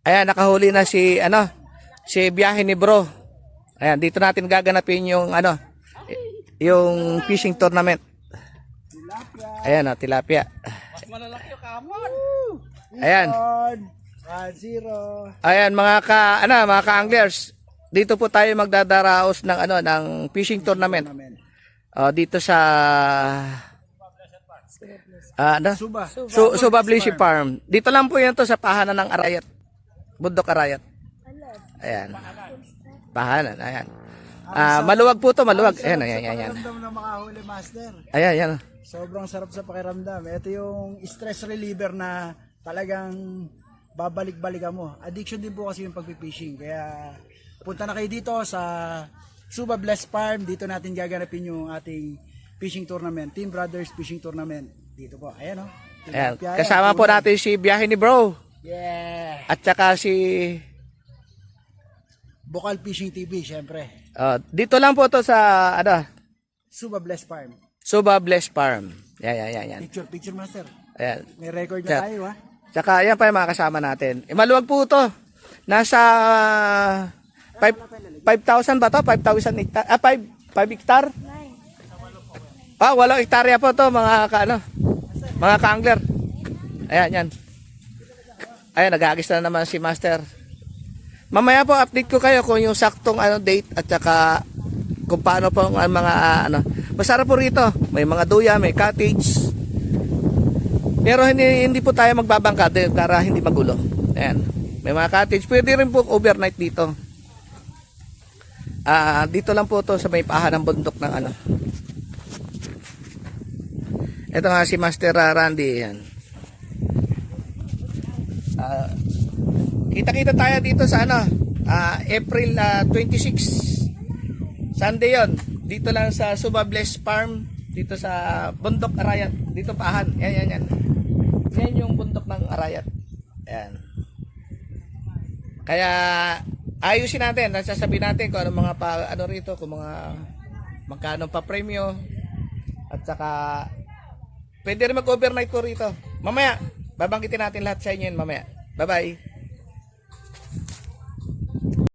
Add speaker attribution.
Speaker 1: Ayan, nakahuli na si si Biyahe ni Bro. Ayan, dito natin gaganapin yung yung fishing tournament. Ayan, tilapia.
Speaker 2: Mas malalaki yung kamon.
Speaker 1: Ayan.
Speaker 3: 1-0.
Speaker 1: Ayan, mga ka-anglers. Dito po tayo magdadaraos ng ng fishing tournament. Dito sa Suba Blissy Farm. Dito lang po 'yan to sa pahanan ng Arayat. Bundok Arayat. Ayan. Pahanan, ayan. Maluwag po to, maluwag. Ayan, ayan.
Speaker 3: Pakiramdam na makahuli, Master.
Speaker 1: Ayan, ayan.
Speaker 3: Sobrang sarap sa pakiramdam. Ito yung stress reliever na talagang babalik-balikan mo. Addiction din po kasi yung pagpipishing. Kaya punta na kayo dito sa Suba Blessed Farm. Dito natin gaganapin yung ating fishing tournament. Team Brothers Fishing Tournament. Dito po. Ayan o.
Speaker 1: Ayan. Kasama po natin si Biyahe ni Bro.
Speaker 3: Yeah.
Speaker 1: At saka si
Speaker 3: Bukal Fishing TV, syempre.
Speaker 1: dito lang po to sa
Speaker 3: Suba Blessed Farm.
Speaker 1: Suba Blessed Farm. Yan.
Speaker 3: Picture, Master.
Speaker 1: Ayan.
Speaker 3: May record na tayo, ha?
Speaker 1: Tsaka ayan pa yung mga kasama natin. Maluwag po to. Nasa 5,000 ba to? 5,000 hektar? 5 hektar? 8 hektarya po to mga mga ka-angler. Ayan, yan. Ayan, nag-aagis na naman si Master. Mamaya po update ko kayo kung yung saktong date at saka kung paano po ang mga Masarap po rito. May mga duya, may cottage. Pero hindi po tayo magbabangka para hindi magulo. Ayan. May mga cottage. Pwede rin po overnight dito. Dito lang po to sa may pahan ng bundok ng Ito nga si Master Randy. Yan. Kita-kita tayo dito sa April 26. Sunday yon. Dito lang sa Suba Blessed Farm. Dito sa Bundok Arayat. Dito pahan. Yan. Yan yung bundok ng Arayat. Yan. Kaya ayusin natin. Sasabihin natin kung ano mga rito. Kung mga magkano pa premyo. At saka pwede rin mag-overnight ko rito. Mamaya, babanggitin natin lahat sa inyo yun mamaya. Bye-bye.